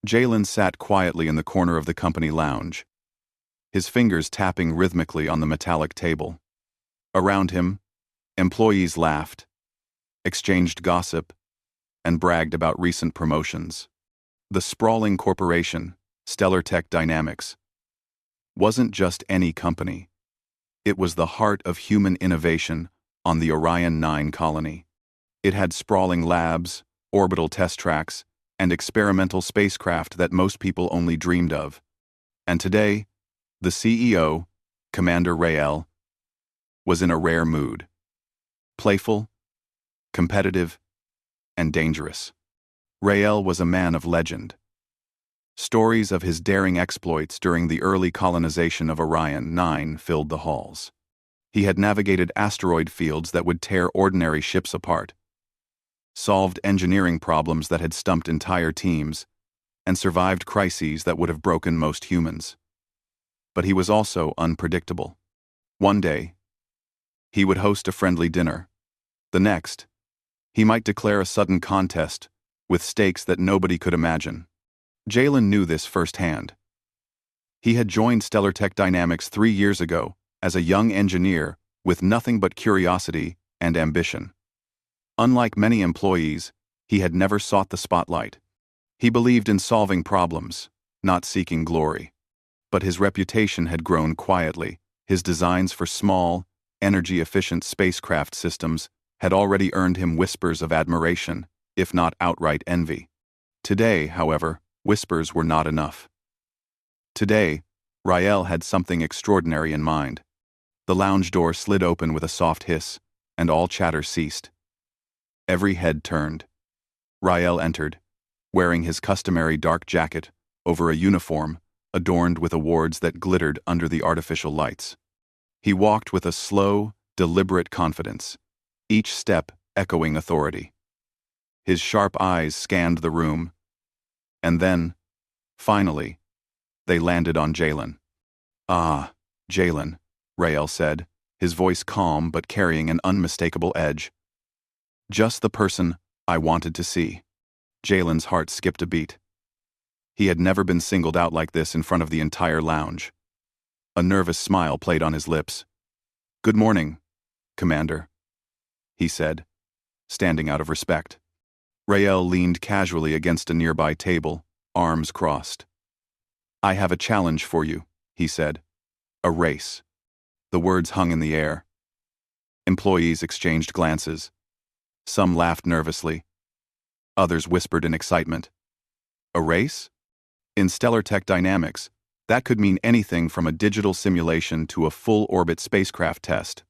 Jalen sat quietly in the corner of the company lounge, his fingers tapping rhythmically on the metallic table. Around him, employees laughed, exchanged gossip, and bragged about recent promotions. The sprawling corporation, Stellar Tech Dynamics, wasn't just any company. It was the heart of human innovation on the Orion 9 colony. It had sprawling labs, orbital test tracks, and experimental spacecraft that most people only dreamed of. And today, the CEO, Commander Rael, was in a rare mood. Playful, competitive, and dangerous. Rael was a man of legend. Stories of his daring exploits during the early colonization of Orion 9 filled the halls. He had navigated asteroid fields that would tear ordinary ships apart, solved engineering problems that had stumped entire teams, and survived crises that would have broken most humans. But he was also unpredictable. One day, he would host a friendly dinner. The next, he might declare a sudden contest with stakes that nobody could imagine. Jalen knew this firsthand. He had joined Stellar Tech Dynamics 3 years ago as a young engineer with nothing but curiosity and ambition. Unlike many employees, he had never sought the spotlight. He believed in solving problems, not seeking glory. But his reputation had grown quietly. His designs for small, energy-efficient spacecraft systems had already earned him whispers of admiration, if not outright envy. Today, however, whispers were not enough. Today, Rael had something extraordinary in mind. The lounge door slid open with a soft hiss, and all chatter ceased. Every head turned. Rael entered, wearing his customary dark jacket over a uniform adorned with awards that glittered under the artificial lights. He walked with a slow, deliberate confidence, each step echoing authority. His sharp eyes scanned the room, and then, finally, they landed on Jalen. "Ah, Jalen," Rael said, his voice calm but carrying an unmistakable edge. "Just the person I wanted to see." Jalen's heart skipped a beat. He had never been singled out like this in front of the entire lounge. A nervous smile played on his lips. "Good morning, Commander," he said, standing out of respect. Rael leaned casually against a nearby table, arms crossed. "I have a challenge for you," he said. "A race." The words hung in the air. Employees exchanged glances. Some laughed nervously. Others whispered in excitement. A race? In Stellar Tech Dynamics, that could mean anything from a digital simulation to a full-orbit spacecraft test.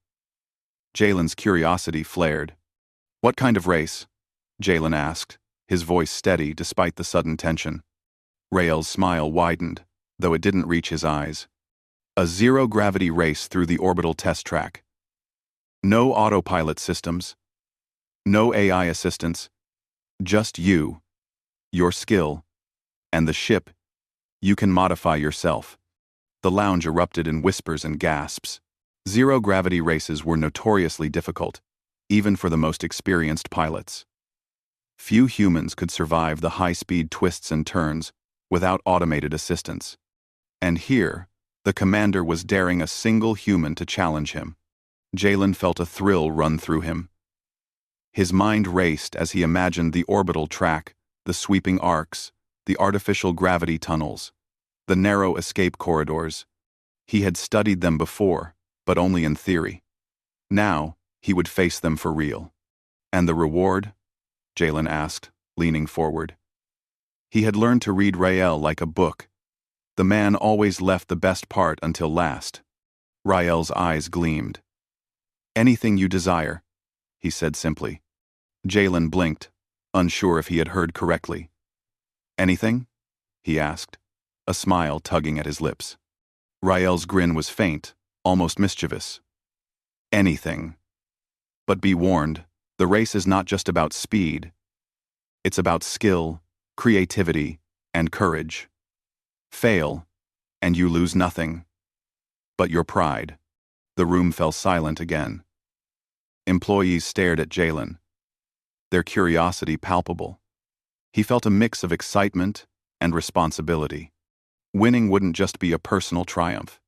Jalen's curiosity flared. "What kind of race?" Jalen asked, his voice steady despite the sudden tension. Rael's smile widened, though it didn't reach his eyes. "A zero-gravity race through the orbital test track. No autopilot systems. No AI assistance. Just you, your skill, and the ship you can modify yourself." The lounge erupted in whispers and gasps. Zero-gravity races were notoriously difficult, even for the most experienced pilots. Few humans could survive the high-speed twists and turns without automated assistance. And here, the commander was daring a single human to challenge him. Jalen felt a thrill run through him. His mind raced as he imagined the orbital track, the sweeping arcs, the artificial gravity tunnels, the narrow escape corridors. He had studied them before, but only in theory. Now, he would face them for real. "And the reward?" Jalen asked, leaning forward. He had learned to read Rael like a book. The man always left the best part until last. Rael's eyes gleamed. "Anything you desire," he said simply. Jalen blinked, unsure if he had heard correctly. "Anything?" he asked, a smile tugging at his lips. Rael's grin was faint, almost mischievous. "Anything. But be warned, the race is not just about speed. It's about skill, creativity, and courage. Fail, and you lose nothing. But your pride." The room fell silent again. Employees stared at Jalen, their curiosity palpable. He felt a mix of excitement, and responsibility. Winning wouldn't just be a personal triumph.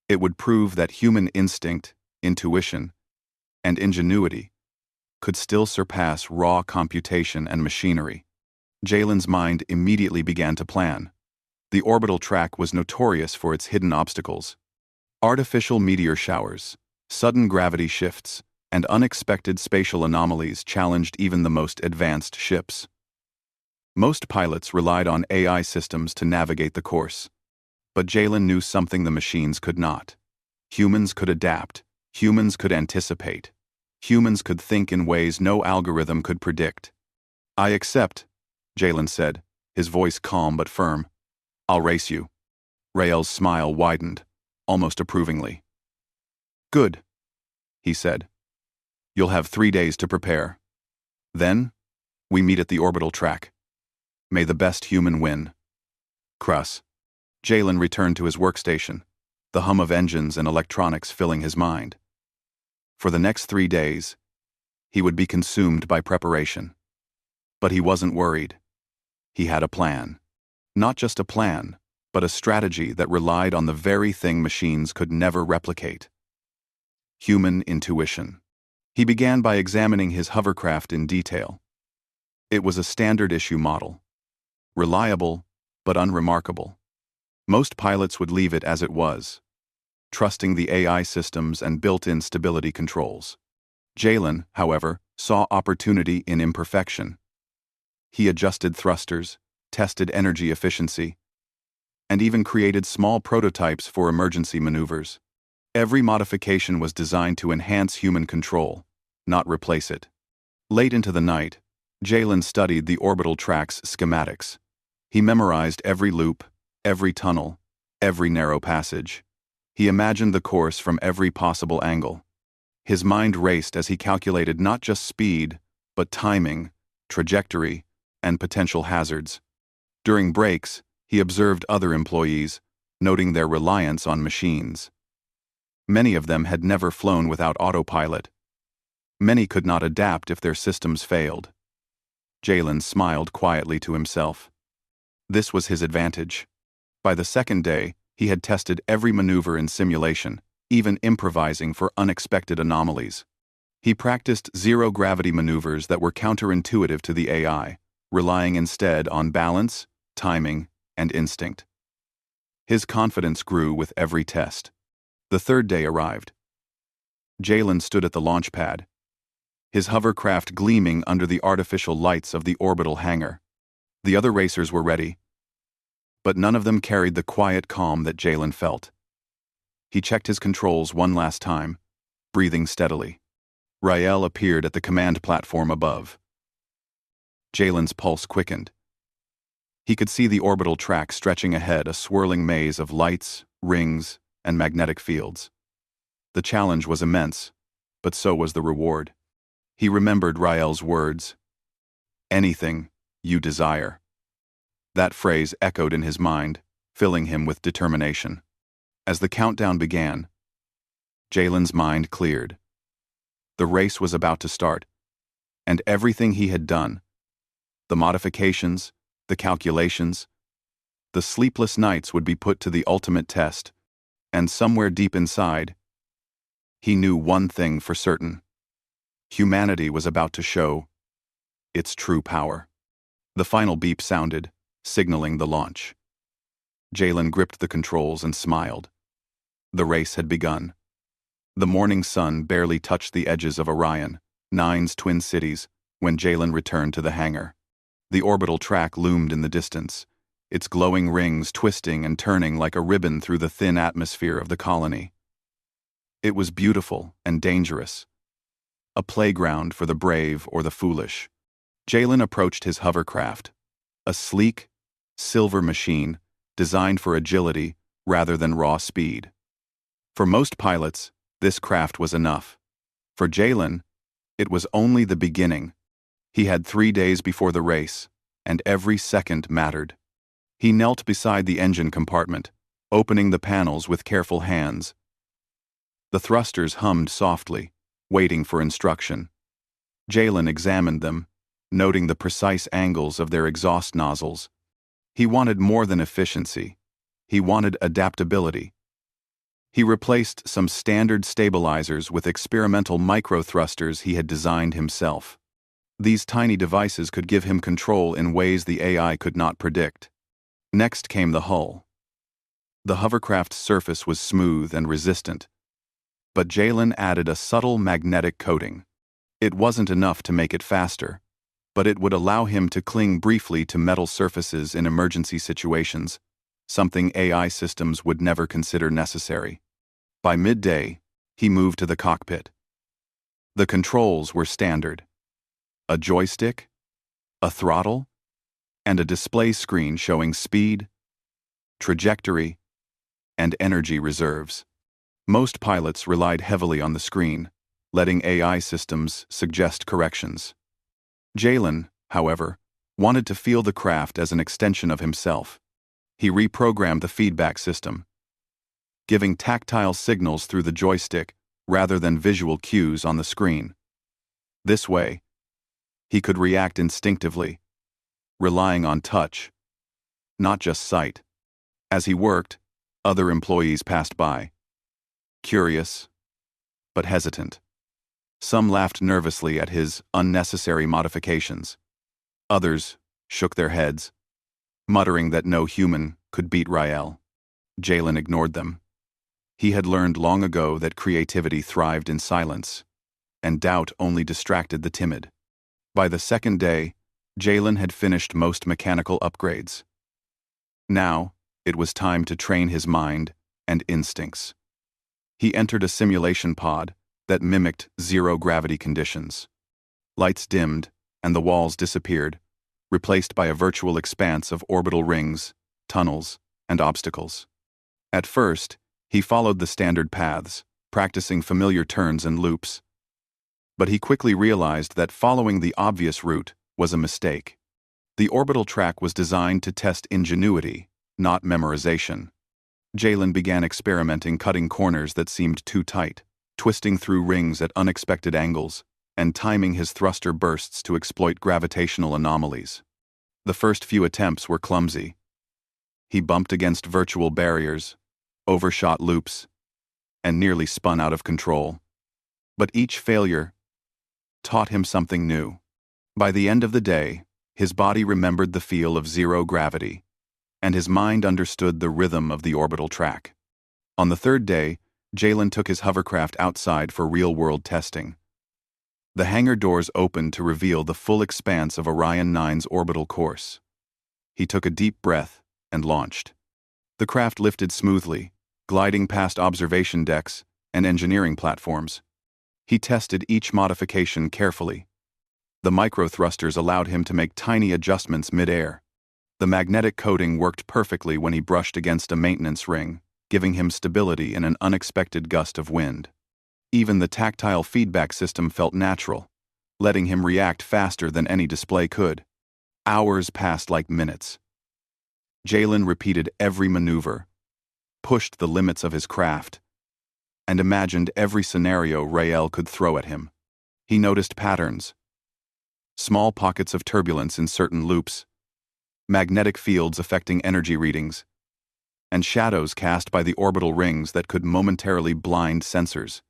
It would prove that human instinct, intuition, and ingenuity could still surpass raw computation and machinery. Jalen's mind immediately began to plan. The orbital track was notorious for its hidden obstacles. Artificial meteor showers, sudden gravity shifts, and unexpected spatial anomalies challenged even the most advanced ships. Most pilots relied on AI systems to navigate the course. But Jalen knew something the machines could not. Humans could adapt. Humans could anticipate. Humans could think in ways no algorithm could predict. "I accept," Jalen said, his voice calm but firm. "I'll race you." Rael's smile widened, almost approvingly. "Good," he said. "You'll have 3 days to prepare. Then, we meet at the orbital track. May the best human win." Cruss. Jalen returned to his workstation, the hum of engines and electronics filling his mind. For the next 3 days, he would be consumed by preparation. But he wasn't worried. He had a plan. Not just a plan, but a strategy that relied on the very thing machines could never replicate: human intuition. He began by examining his hovercraft in detail. It was a standard-issue model. Reliable, but unremarkable. Most pilots would leave it as it was, trusting the AI systems and built-in stability controls. Jalen, however, saw opportunity in imperfection. He adjusted thrusters, tested energy efficiency, and even created small prototypes for emergency maneuvers. Every modification was designed to enhance human control, not replace it. Late into the night, Jalen studied the orbital track's schematics. He memorized every loop, every tunnel, every narrow passage. He imagined the course from every possible angle. His mind raced as he calculated not just speed, but timing, trajectory, and potential hazards. During breaks, he observed other employees, noting their reliance on machines. Many of them had never flown without autopilot. Many could not adapt if their systems failed. Jalen smiled quietly to himself. This was his advantage. By the second day, he had tested every maneuver in simulation, even improvising for unexpected anomalies. He practiced zero-gravity maneuvers that were counterintuitive to the AI, relying instead on balance, timing, and instinct. His confidence grew with every test. The third day arrived. Jalen stood at the launch pad, his hovercraft gleaming under the artificial lights of the orbital hangar. The other racers were ready, but none of them carried the quiet calm that Jalen felt. He checked his controls one last time, breathing steadily. Rael appeared at the command platform above. Jalen's pulse quickened. He could see the orbital track stretching ahead, a swirling maze of lights, rings, and magnetic fields. The challenge was immense, but so was the reward. He remembered Rael's words, "Anything you desire." That phrase echoed in his mind, filling him with determination. As the countdown began, Jalen's mind cleared. The race was about to start, and everything he had done, the modifications, the calculations, the sleepless nights would be put to the ultimate test, and somewhere deep inside, he knew one thing for certain. Humanity was about to show its true power. The final beep sounded, signaling the launch. Jalen gripped the controls and smiled. The race had begun. The morning sun barely touched the edges of Orion, Nine's twin cities, when Jalen returned to the hangar. The orbital track loomed in the distance, its glowing rings twisting and turning like a ribbon through the thin atmosphere of the colony. It was beautiful and dangerous, a playground for the brave or the foolish. Jalen approached his hovercraft, a sleek, silver machine designed for agility rather than raw speed. For most pilots, this craft was enough. For Jalen, it was only the beginning. He had 3 days before the race, and every second mattered. He knelt beside the engine compartment, opening the panels with careful hands. The thrusters hummed softly, waiting for instruction. Jalen examined them, noting the precise angles of their exhaust nozzles. He wanted more than efficiency. He wanted adaptability. He replaced some standard stabilizers with experimental micro-thrusters he had designed himself. These tiny devices could give him control in ways the AI could not predict. Next came the hull. The hovercraft's surface was smooth and resistant, but Jalen added a subtle magnetic coating. It wasn't enough to make it faster, but it would allow him to cling briefly to metal surfaces in emergency situations, something AI systems would never consider necessary. By midday, he moved to the cockpit. The controls were standard: a joystick, a throttle, and a display screen showing speed, trajectory, and energy reserves. Most pilots relied heavily on the screen, letting AI systems suggest corrections. Jalen, however, wanted to feel the craft as an extension of himself. He reprogrammed the feedback system, giving tactile signals through the joystick rather than visual cues on the screen. This way, he could react instinctively, relying on touch, not just sight. As he worked, other employees passed by, curious, but hesitant. Some laughed nervously at his unnecessary modifications. Others shook their heads, muttering that no human could beat Rael. Jalen ignored them. He had learned long ago that creativity thrived in silence, and doubt only distracted the timid. By the second day, Jalen had finished most mechanical upgrades. Now, it was time to train his mind and instincts. He entered a simulation pod that mimicked zero-gravity conditions. Lights dimmed, and the walls disappeared, replaced by a virtual expanse of orbital rings, tunnels, and obstacles. At first, he followed the standard paths, practicing familiar turns and loops. But he quickly realized that following the obvious route was a mistake. The orbital track was designed to test ingenuity, not memorization. Jalen began experimenting, cutting corners that seemed too tight, twisting through rings at unexpected angles, and timing his thruster bursts to exploit gravitational anomalies. The first few attempts were clumsy. He bumped against virtual barriers, overshot loops, and nearly spun out of control. But each failure taught him something new. By the end of the day, his body remembered the feel of zero gravity, and his mind understood the rhythm of the orbital track. On the third day, Jalen took his hovercraft outside for real-world testing. The hangar doors opened to reveal the full expanse of Orion 9's orbital course. He took a deep breath and launched. The craft lifted smoothly, gliding past observation decks and engineering platforms. He tested each modification carefully. The micro-thrusters allowed him to make tiny adjustments mid-air. The magnetic coating worked perfectly when he brushed against a maintenance ring, giving him stability in an unexpected gust of wind. Even the tactile feedback system felt natural, letting him react faster than any display could. Hours passed like minutes. Jalen repeated every maneuver, pushed the limits of his craft, and imagined every scenario Rael could throw at him. He noticed patterns: small pockets of turbulence in certain loops, magnetic fields affecting energy readings, and shadows cast by the orbital rings that could momentarily blind sensors.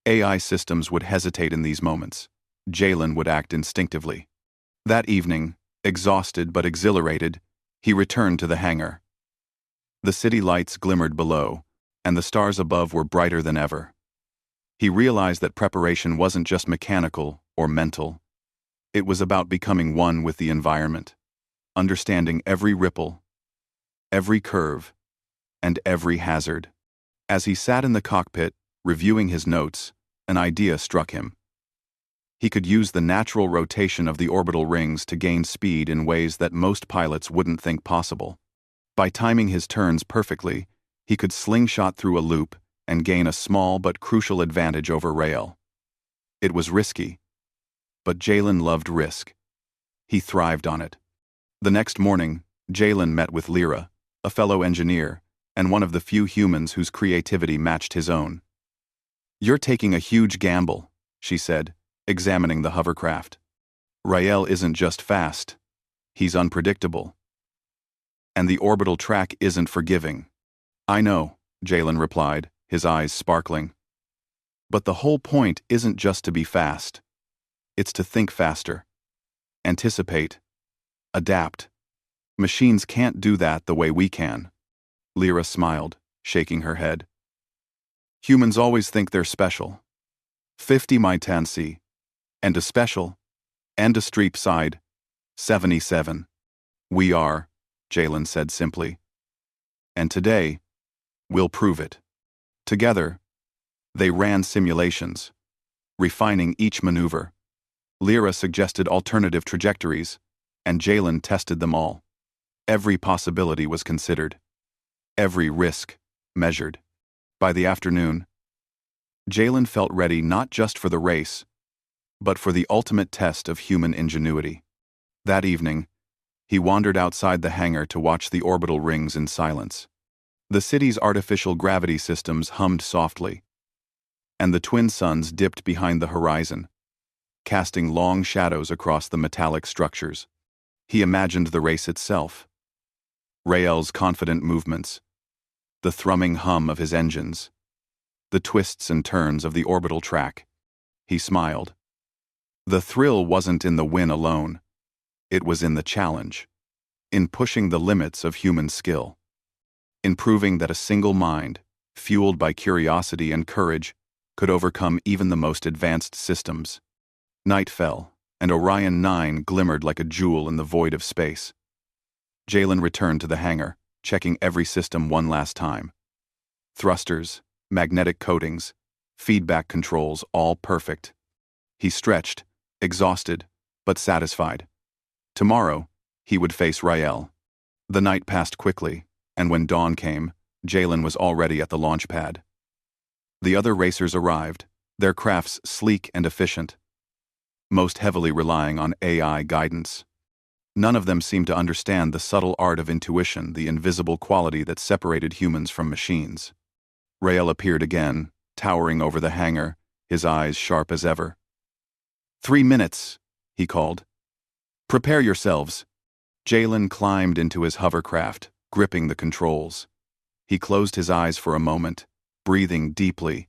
AI systems would hesitate in these moments. Jalen would act instinctively. That evening, exhausted but exhilarated, he returned to the hangar. The city lights glimmered below, and the stars above were brighter than ever. He realized that preparation wasn't just mechanical or mental. It was about becoming one with the environment, understanding every ripple, every curve, and every hazard. As he sat in the cockpit, reviewing his notes, an idea struck him. He could use the natural rotation of the orbital rings to gain speed in ways that most pilots wouldn't think possible. By timing his turns perfectly, he could slingshot through a loop and gain a small but crucial advantage over Rael. It was risky, but Jalen loved risk. He thrived on it. The next morning, Jalen met with Lyra, a fellow engineer, and one of the few humans whose creativity matched his own. "You're taking a huge gamble," she said, examining the hovercraft. "Rael isn't just fast. He's unpredictable." And the orbital track isn't forgiving. I know, Jalen replied, his eyes sparkling. But the whole point isn't just to be fast. It's to think faster. Anticipate. Adapt. Machines can't do that the way we can. Lyra smiled, shaking her head. Humans always think they're special. 50 my tansi. And a special. And a streep side. 77. We are, Jalen said simply. And today, we'll prove it. Together, they ran simulations, refining each maneuver. Lyra suggested alternative trajectories, and Jalen tested them all. Every possibility was considered. Every risk measured. By the afternoon, Jalen felt ready not just for the race, but for the ultimate test of human ingenuity. That evening, he wandered outside the hangar to watch the orbital rings in silence. The city's artificial gravity systems hummed softly, and the twin suns dipped behind the horizon, casting long shadows across the metallic structures. He imagined the race itself. Rael's confident movements, the thrumming hum of his engines, the twists and turns of the orbital track. He smiled. The thrill wasn't in the win alone. It was in the challenge, in pushing the limits of human skill, in proving that a single mind, fueled by curiosity and courage, could overcome even the most advanced systems. Night fell, and Orion 9 glimmered like a jewel in the void of space. Jalen returned to the hangar, checking every system one last time. Thrusters, magnetic coatings, feedback controls, all perfect. He stretched, exhausted, but satisfied. Tomorrow, he would face Rael. The night passed quickly, and when dawn came, Jalen was already at the launch pad. The other racers arrived, their crafts sleek and efficient, most heavily relying on AI guidance. None of them seemed to understand the subtle art of intuition, the invisible quality that separated humans from machines. Rael appeared again, towering over the hangar, his eyes sharp as ever. 3 minutes, he called. Prepare yourselves. Jalen climbed into his hovercraft, gripping the controls. He closed his eyes for a moment, breathing deeply,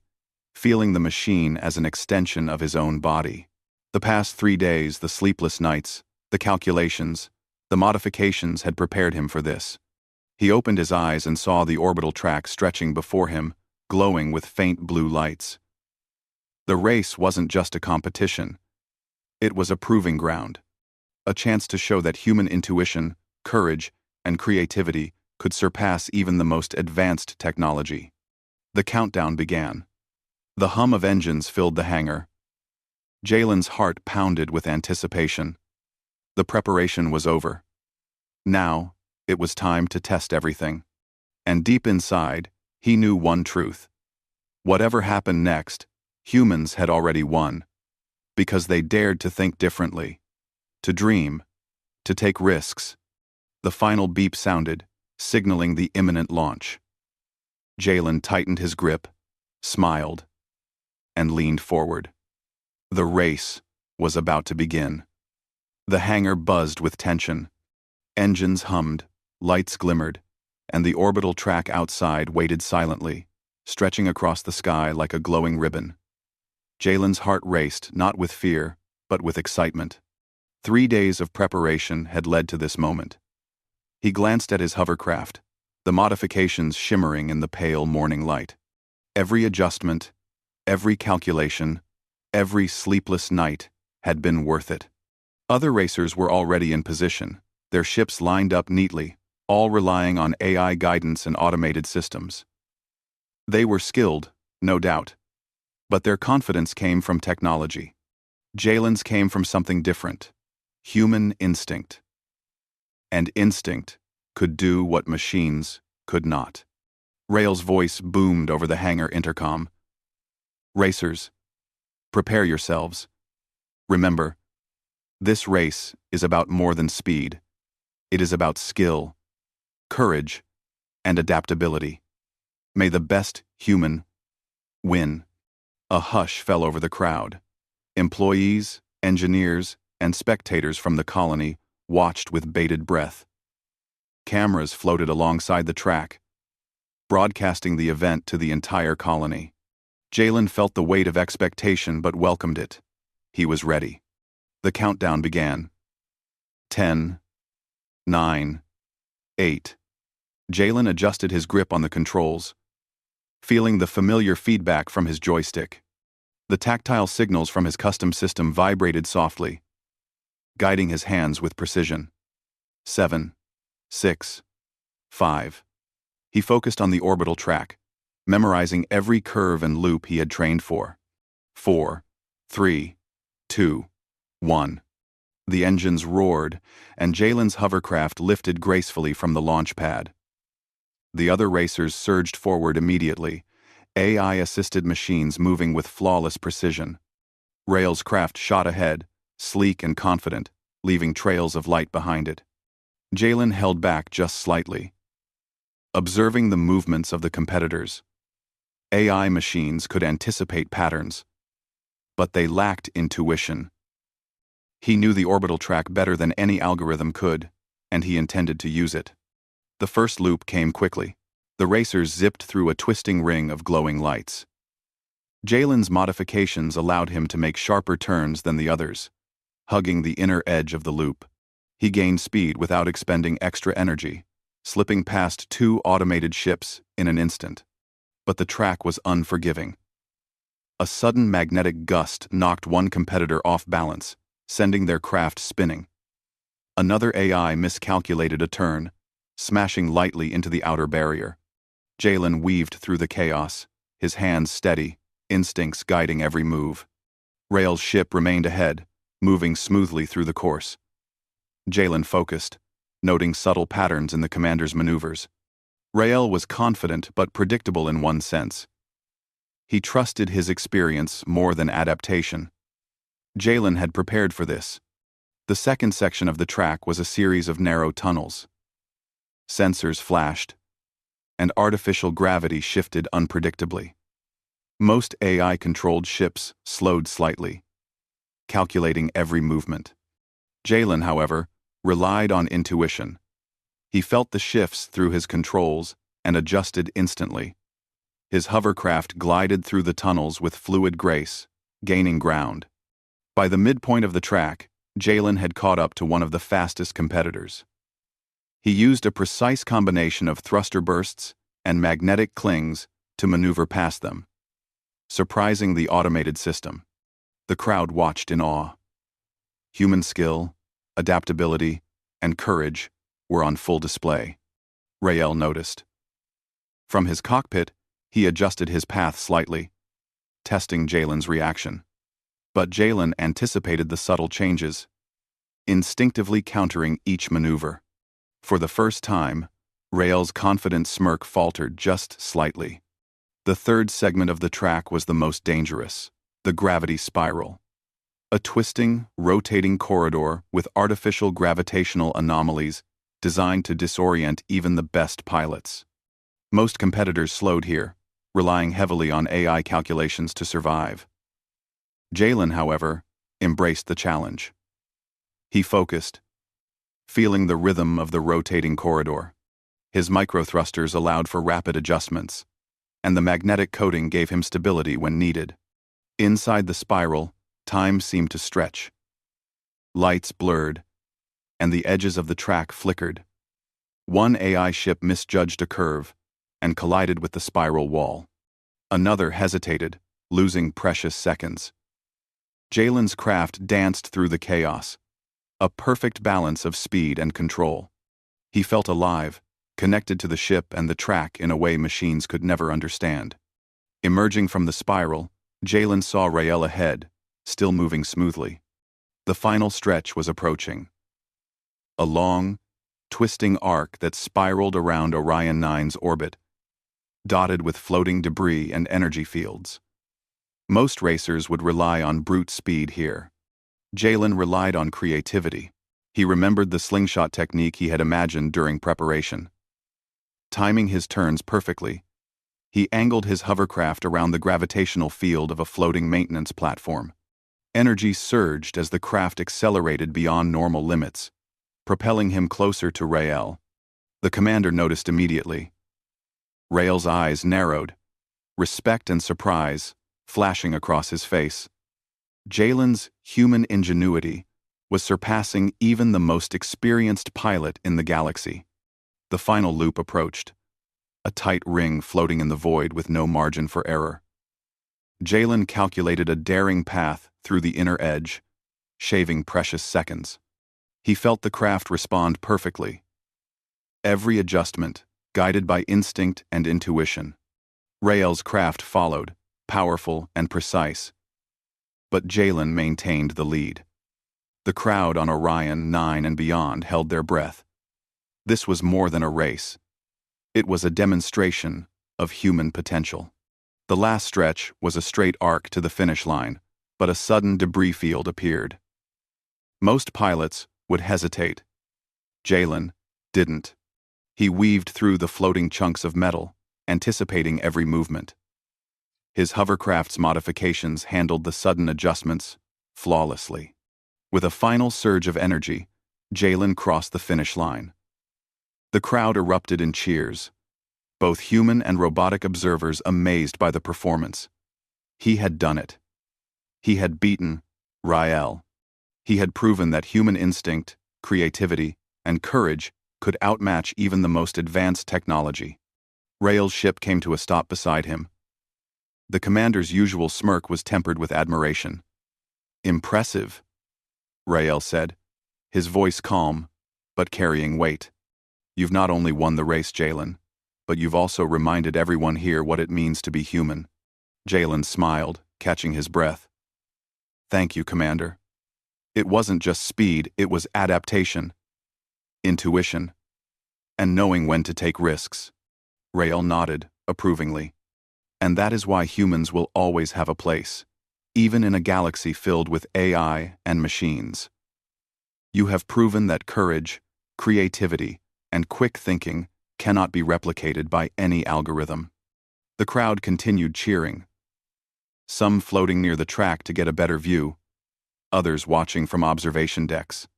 feeling the machine as an extension of his own body. The past 3 days, the sleepless nights, the calculations, the modifications had prepared him for this. He opened his eyes and saw the orbital track stretching before him, glowing with faint blue lights. The race wasn't just a competition. It was a proving ground, a chance to show that human intuition, courage, and creativity could surpass even the most advanced technology. The countdown began. The hum of engines filled the hangar. Jalen's heart pounded with anticipation. The preparation was over. Now, it was time to test everything. And deep inside, he knew one truth. Whatever happened next, humans had already won. Because they dared to think differently, to dream, to take risks. The final beep sounded, signaling the imminent launch. Jalen tightened his grip, smiled, and leaned forward. The race was about to begin. The hangar buzzed with tension. Engines hummed, lights glimmered, and the orbital track outside waited silently, stretching across the sky like a glowing ribbon. Jalen's heart raced, not with fear, but with excitement. 3 days of preparation had led to this moment. He glanced at his hovercraft, the modifications shimmering in the pale morning light. Every adjustment, every calculation, every sleepless night had been worth it. Other racers were already in position, their ships lined up neatly, all relying on AI guidance and automated systems. They were skilled, no doubt, but their confidence came from technology. Jalen's came from something different, human instinct. And instinct could do what machines could not. Rael's voice boomed over the hangar intercom. Racers, prepare yourselves. Remember, this race is about more than speed. It is about skill, courage, and adaptability. May the best human win. A hush fell over the crowd. Employees, engineers, and spectators from the colony watched with bated breath. Cameras floated alongside the track, broadcasting the event to the entire colony. Jalen felt the weight of expectation but welcomed it. He was ready. The countdown began. 10, 9, 8. Jalen adjusted his grip on the controls, feeling the familiar feedback from his joystick. The tactile signals from his custom system vibrated softly, guiding his hands with precision. 7, 6, 5. He focused on the orbital track, memorizing every curve and loop he had trained for. 4, 3, 2, 1. The engines roared, and Jalen's hovercraft lifted gracefully from the launch pad. The other racers surged forward immediately, AI-assisted machines moving with flawless precision. Rail's craft shot ahead, sleek and confident, leaving trails of light behind it. Jalen held back just slightly, observing the movements of the competitors. AI machines could anticipate patterns, but they lacked intuition. He knew the orbital track better than any algorithm could, and he intended to use it. The first loop came quickly. The racers zipped through a twisting ring of glowing lights. Jalen's modifications allowed him to make sharper turns than the others, hugging the inner edge of the loop. He gained speed without expending extra energy, slipping past 2 automated ships in an instant. But the track was unforgiving. A sudden magnetic gust knocked one competitor off balance, sending their craft spinning. Another AI miscalculated a turn, smashing lightly into the outer barrier. Jalen weaved through the chaos, his hands steady, instincts guiding every move. Rail's ship remained ahead, moving smoothly through the course. Jalen focused, noting subtle patterns in the commander's maneuvers. Rael was confident but predictable in one sense. He trusted his experience more than adaptation. Jalen had prepared for this. The second section of the track was a series of narrow tunnels. Sensors flashed, and artificial gravity shifted unpredictably. Most AI-controlled ships slowed slightly, calculating every movement. Jalen, however, relied on intuition. He felt the shifts through his controls and adjusted instantly. His hovercraft glided through the tunnels with fluid grace, gaining ground. By the midpoint of the track, Jalen had caught up to one of the fastest competitors. He used a precise combination of thruster bursts and magnetic clings to maneuver past them, surprising the automated system. The crowd watched in awe. Human skill, adaptability, and courage were on full display. Rael noticed. From his cockpit, he adjusted his path slightly, testing Jalen's reaction. But Jalen anticipated the subtle changes, instinctively countering each maneuver. For the first time, Rael's confident smirk faltered just slightly. The third segment of the track was the most dangerous, the gravity spiral. A twisting, rotating corridor with artificial gravitational anomalies designed to disorient even the best pilots. Most competitors slowed here, relying heavily on AI calculations to survive. Jalen, however, embraced the challenge. He focused, feeling the rhythm of the rotating corridor. His microthrusters allowed for rapid adjustments, and the magnetic coating gave him stability when needed. Inside the spiral, time seemed to stretch. Lights blurred, and the edges of the track flickered. One AI ship misjudged a curve and collided with the spiral wall. Another hesitated, losing precious seconds. Jalen's craft danced through the chaos, a perfect balance of speed and control. He felt alive, connected to the ship and the track in a way machines could never understand. Emerging from the spiral, Jalen saw Rael ahead, still moving smoothly. The final stretch was approaching. A long, twisting arc that spiraled around Orion 9's orbit, dotted with floating debris and energy fields. Most racers would rely on brute speed here. Jalen relied on creativity. He remembered the slingshot technique he had imagined during preparation. Timing his turns perfectly, he angled his hovercraft around the gravitational field of a floating maintenance platform. Energy surged as the craft accelerated beyond normal limits, propelling him closer to Rael. The commander noticed immediately. Rael's eyes narrowed, respect and surprise flashing across his face. Jalen's human ingenuity was surpassing even the most experienced pilot in the galaxy. The final loop approached, a tight ring floating in the void with no margin for error. Jalen calculated a daring path through the inner edge, shaving precious seconds. He felt the craft respond perfectly. Every adjustment, guided by instinct and intuition. Rael's craft followed, powerful and precise. But Jalen maintained the lead. The crowd on Orion 9 and beyond held their breath. This was more than a race. It was a demonstration of human potential. The last stretch was a straight arc to the finish line, but a sudden debris field appeared. Most pilots would hesitate. Jalen didn't. He weaved through the floating chunks of metal, anticipating every movement. His hovercraft's modifications handled the sudden adjustments flawlessly. With a final surge of energy, Jalen crossed the finish line. The crowd erupted in cheers, both human and robotic observers amazed by the performance. He had done it. He had beaten Rael. He had proven that human instinct, creativity, and courage could outmatch even the most advanced technology. Rael's ship came to a stop beside him. The commander's usual smirk was tempered with admiration. "Impressive," Rael said, his voice calm, but carrying weight. "You've not only won the race, Jalen, but you've also reminded everyone here what it means to be human." Jalen smiled, catching his breath. "Thank you, Commander. It wasn't just speed, it was adaptation, intuition, and knowing when to take risks." Rael nodded, approvingly. "And that is why humans will always have a place, even in a galaxy filled with AI and machines. You have proven that courage, creativity, and quick thinking cannot be replicated by any algorithm." The crowd continued cheering, some floating near the track to get a better view, others watching from observation decks.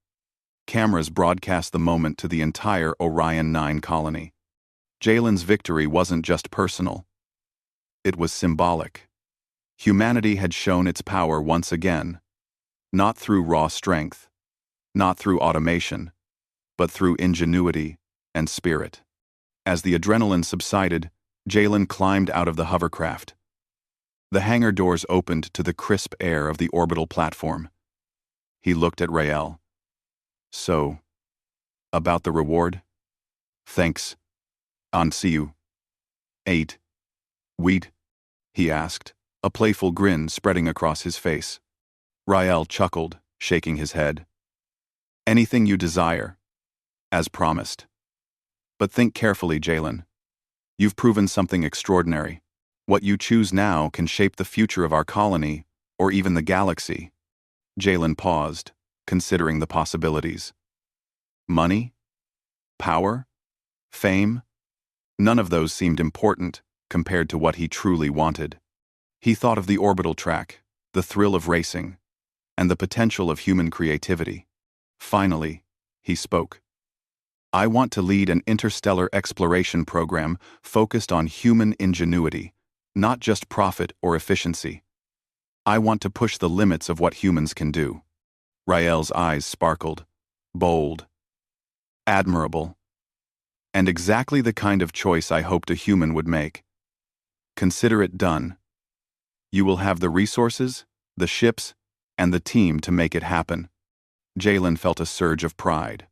Cameras broadcast the moment to the entire Orion 9 colony. Jalen's victory wasn't just personal. It was symbolic. Humanity had shown its power once again, not through raw strength, not through automation, but through ingenuity and spirit. As the adrenaline subsided, Jalen climbed out of the hovercraft. The hangar doors opened to the crisp air of the orbital platform. He looked at Rael. "So, about the reward?" "Thanks. On see you." "8. Wheat?" he asked, a playful grin spreading across his face. Rael chuckled, shaking his head. "Anything you desire, as promised. But think carefully, Jalen. You've proven something extraordinary. What you choose now can shape the future of our colony, or even the galaxy." Jalen paused, considering the possibilities. Money? Power? Fame? None of those seemed important compared to what he truly wanted. He thought of the orbital track, the thrill of racing, and the potential of human creativity. Finally, he spoke. "I want to lead an interstellar exploration program focused on human ingenuity, not just profit or efficiency. I want to push the limits of what humans can do." Rael's eyes sparkled, bold, admirable, and exactly the kind of choice I hoped a human would make. "Consider it done. You will have the resources, the ships, and the team to make it happen." Jalen felt a surge of pride.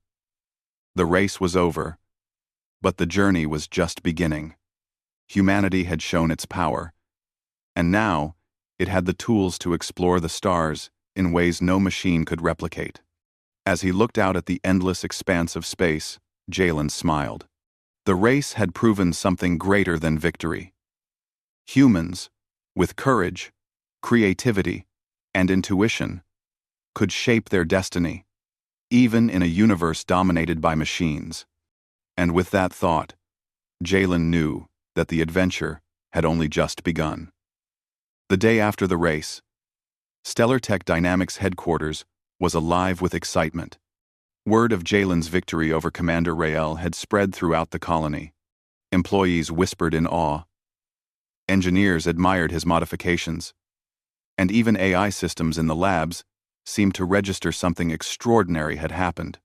The race was over, but the journey was just beginning. Humanity had shown its power, and now it had the tools to explore the stars in ways no machine could replicate. As he looked out at the endless expanse of space, Jalen smiled. The race had proven something greater than victory. Humans, with courage, creativity, and intuition, could shape their destiny, even in a universe dominated by machines. And with that thought, Jalen knew that the adventure had only just begun. The day after the race, Stellar Tech Dynamics headquarters was alive with excitement. Word of Jalen's victory over Commander Rael had spread throughout the colony. Employees whispered in awe. Engineers admired his modifications. And even AI systems in the labs seemed to register something extraordinary had happened.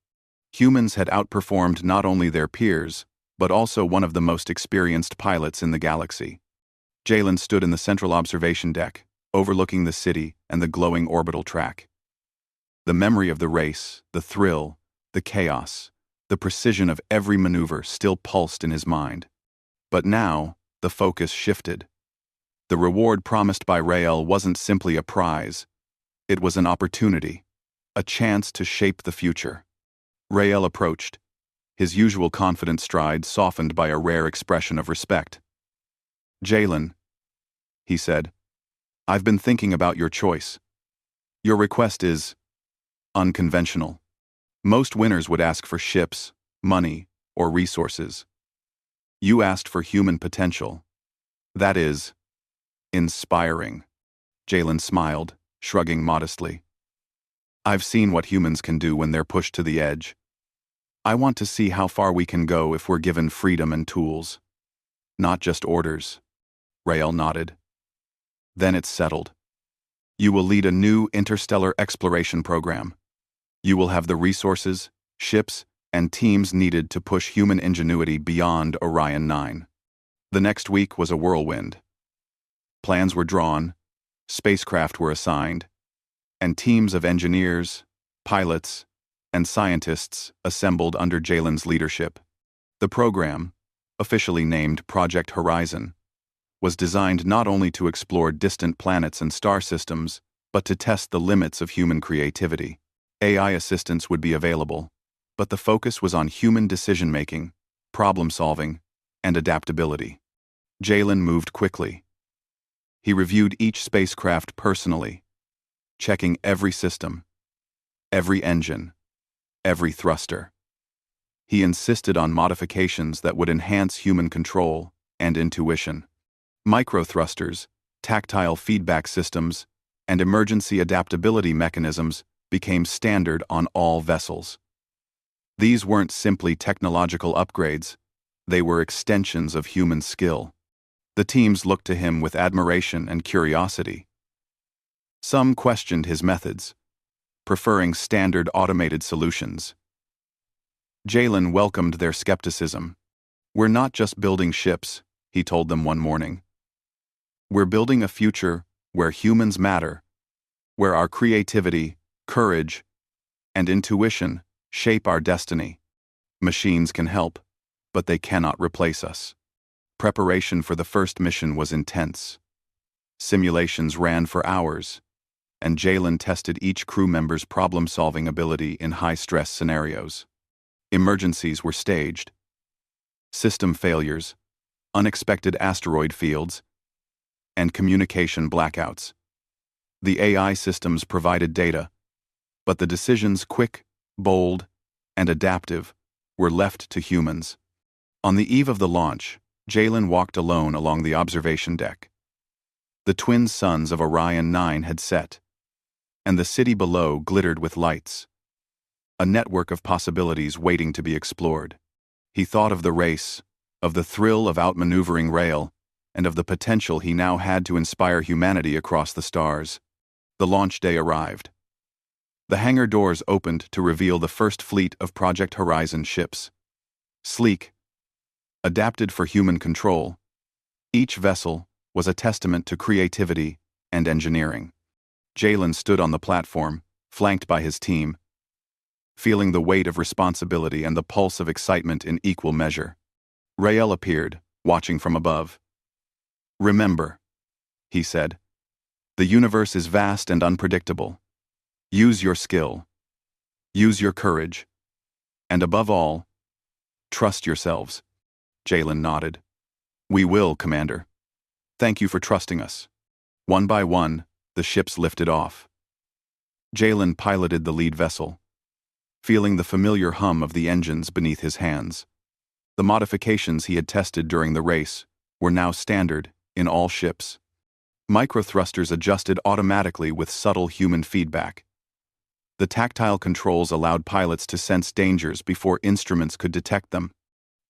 Humans had outperformed not only their peers, but also one of the most experienced pilots in the galaxy. Jalen stood in the central observation deck, overlooking the city and the glowing orbital track. The memory of the race, the thrill, the chaos, the precision of every maneuver still pulsed in his mind. But now, the focus shifted. The reward promised by Rael wasn't simply a prize. It was an opportunity, a chance to shape the future. Rael approached, his usual confident stride softened by a rare expression of respect. "Jalen," he said, "I've been thinking about your choice. Your request is unconventional. Most winners would ask for ships, money, or resources. You asked for human potential. That is inspiring." Jalen smiled, shrugging modestly. "I've seen what humans can do when they're pushed to the edge. I want to see how far we can go if we're given freedom and tools. Not just orders." Rael nodded. "Then it's settled. You will lead a new interstellar exploration program. You will have the resources, ships, and teams needed to push human ingenuity beyond Orion 9. The next week was a whirlwind. Plans were drawn, spacecraft were assigned, and teams of engineers, pilots, and scientists assembled under Jalen's leadership. The program, officially named Project Horizon, was designed not only to explore distant planets and star systems, but to test the limits of human creativity. AI assistance would be available, but the focus was on human decision-making, problem-solving, and adaptability. Jalen moved quickly. He reviewed each spacecraft personally, checking every system, every engine, every thruster. He insisted on modifications that would enhance human control and intuition. Microthrusters, tactile feedback systems, and emergency adaptability mechanisms became standard on all vessels. These weren't simply technological upgrades, they were extensions of human skill. The teams looked to him with admiration and curiosity. Some questioned his methods, preferring standard automated solutions. Jalen welcomed their skepticism. "We're not just building ships," he told them one morning. "We're building a future where humans matter, where our creativity, courage, and intuition shape our destiny. Machines can help, but they cannot replace us." Preparation for the first mission was intense. Simulations ran for hours, and Jalen tested each crew member's problem-solving ability in high-stress scenarios. Emergencies were staged. System failures, unexpected asteroid fields, and communication blackouts. The AI systems provided data, but the decisions, quick, bold, and adaptive, were left to humans. On the eve of the launch, Jalen walked alone along the observation deck. The twin suns of Orion 9 had set, and the city below glittered with lights, a network of possibilities waiting to be explored. He thought of the race, of the thrill of outmaneuvering Rael, and of the potential he now had to inspire humanity across the stars. The launch day arrived. The hangar doors opened to reveal the first fleet of Project Horizon ships. Sleek, adapted for human control, each vessel was a testament to creativity and engineering. Jalen stood on the platform, flanked by his team, feeling the weight of responsibility and the pulse of excitement in equal measure. Rael appeared, watching from above. "Remember," he said, "the universe is vast and unpredictable. Use your skill, use your courage, and above all, trust yourselves." Jalen nodded. "We will, Commander. Thank you for trusting us." One by one, the ships lifted off. Jalen piloted the lead vessel, feeling the familiar hum of the engines beneath his hands. The modifications he had tested during the race were now standard in all ships. Microthrusters adjusted automatically with subtle human feedback. The tactile controls allowed pilots to sense dangers before instruments could detect them.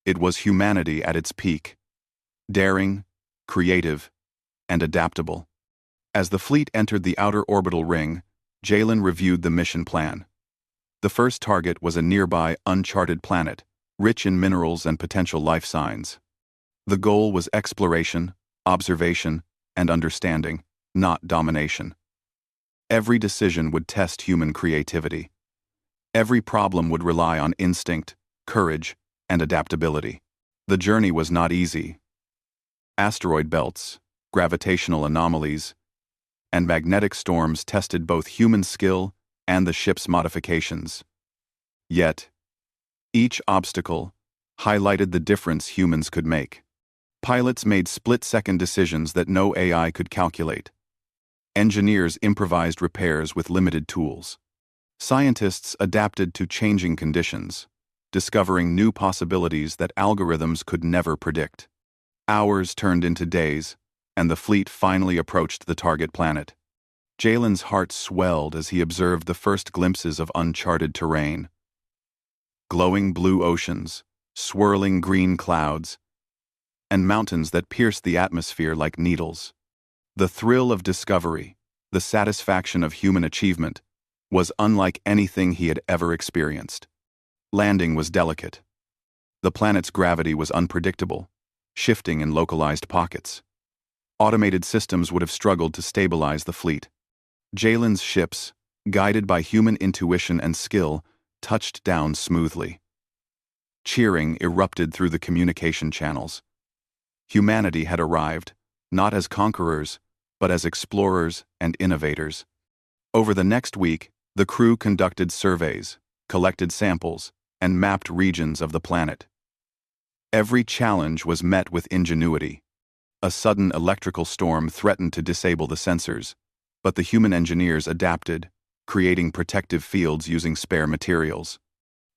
It was humanity at its peak. Daring, creative, and adaptable. As the fleet entered the outer orbital ring, Jalen reviewed the mission plan. The first target was a nearby, uncharted planet, rich in minerals and potential life signs. The goal was exploration, observation, and understanding, not domination. Every decision would test human creativity. Every problem would rely on instinct, courage, and adaptability. The journey was not easy. Asteroid belts, gravitational anomalies, and magnetic storms tested both human skill and the ship's modifications. Yet, each obstacle highlighted the difference humans could make. Pilots made split-second decisions that no AI could calculate. Engineers improvised repairs with limited tools. Scientists adapted to changing conditions, discovering new possibilities that algorithms could never predict. Hours turned into days, and the fleet finally approached the target planet. Jalen's heart swelled as he observed the first glimpses of uncharted terrain. Glowing blue oceans, swirling green clouds, and mountains that pierced the atmosphere like needles. The thrill of discovery, the satisfaction of human achievement, was unlike anything he had ever experienced. Landing was delicate. The planet's gravity was unpredictable, shifting in localized pockets. Automated systems would have struggled to stabilize the fleet. Jalen's ships, guided by human intuition and skill, touched down smoothly. Cheering erupted through the communication channels. Humanity had arrived, not as conquerors, but as explorers and innovators. Over the next week, the crew conducted surveys, collected samples, and mapped regions of the planet. Every challenge was met with ingenuity. A sudden electrical storm threatened to disable the sensors, but the human engineers adapted, creating protective fields using spare materials.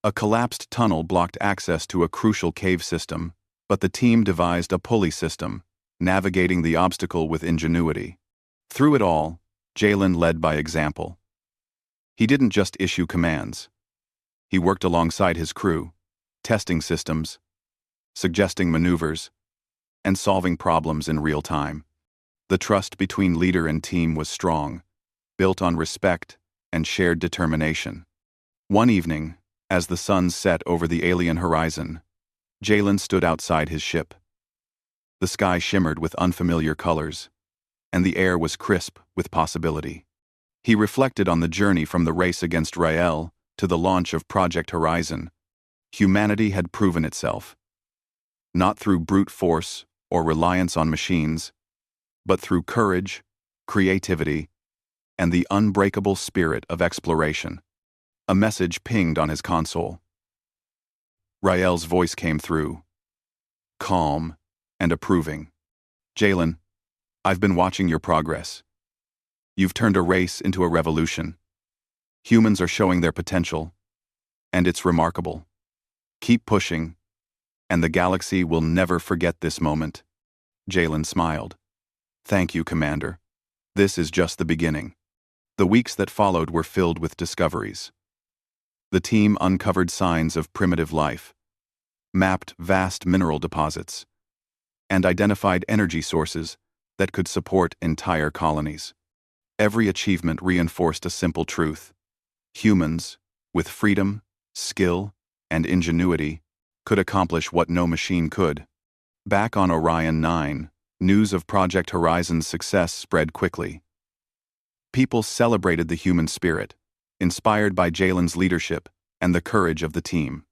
A collapsed tunnel blocked access to a crucial cave system, but the team devised a pulley system, navigating the obstacle with ingenuity. Through it all, Jalen led by example. He didn't just issue commands. He worked alongside his crew, testing systems, suggesting maneuvers, and solving problems in real time. The trust between leader and team was strong, built on respect and shared determination. One evening, as the sun set over the alien horizon, Jalen stood outside his ship. The sky shimmered with unfamiliar colors, and the air was crisp with possibility. He reflected on the journey from the race against Rael to the launch of Project Horizon. Humanity had proven itself, not through brute force or reliance on machines, but through courage, creativity, and the unbreakable spirit of exploration. A message pinged on his console. Rael's voice came through, calm and approving. Jalen, I've been watching your progress. You've turned a race into a revolution. Humans are showing their potential, and it's remarkable. Keep pushing, and the galaxy will never forget this moment. Jalen smiled. Thank you, Commander. This is just the beginning. The weeks that followed were filled with discoveries. The team uncovered signs of primitive life, mapped vast mineral deposits, and identified energy sources that could support entire colonies. Every achievement reinforced a simple truth. Humans, with freedom, skill, and ingenuity, could accomplish what no machine could. Back on Orion 9, news of Project Horizon's success spread quickly. People celebrated the human spirit, inspired by Jalen's leadership and the courage of the team.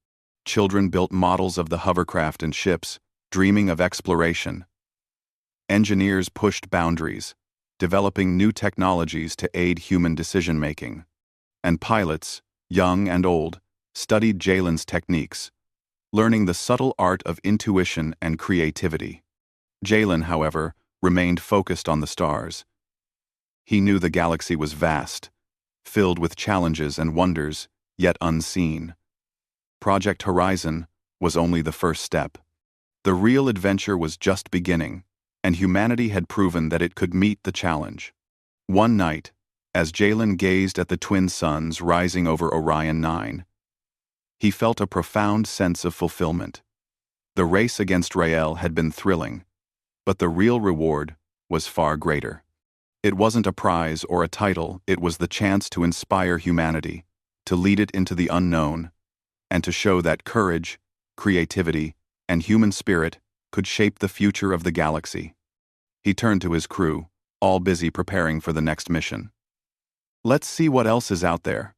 Children built models of the hovercraft and ships, dreaming of exploration. Engineers pushed boundaries, developing new technologies to aid human decision-making. And pilots, young and old, studied Jalen's techniques, learning the subtle art of intuition and creativity. Jalen, however, remained focused on the stars. He knew the galaxy was vast, filled with challenges and wonders, yet unseen. Project Horizon was only the first step. The real adventure was just beginning, and humanity had proven that it could meet the challenge. One night, As Jalen gazed at the twin suns rising over Orion 9, he felt a profound sense of fulfillment. The race against Rael had been thrilling, but the real reward was far greater. It wasn't a prize or a title, it was the chance to inspire humanity, to lead it into the unknown, and to show that courage, creativity, and human spirit could shape the future of the galaxy. He turned to his crew, all busy preparing for the next mission. "Let's see what else is out there,"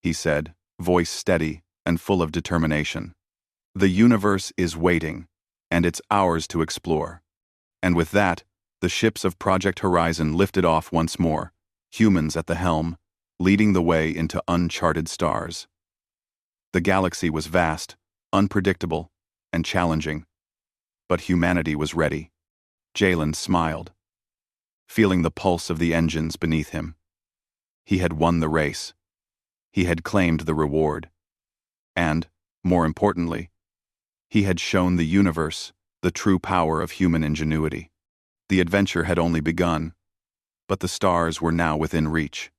he said, voice steady and full of determination. "The universe is waiting, and it's ours to explore." And with that, the ships of Project Horizon lifted off once more, humans at the helm, leading the way into uncharted stars. The galaxy was vast, unpredictable, and challenging, but humanity was ready. Jalen smiled, feeling the pulse of the engines beneath him. He had won the race. He had claimed the reward. And, more importantly, he had shown the universe the true power of human ingenuity. The adventure had only begun, but the stars were now within reach.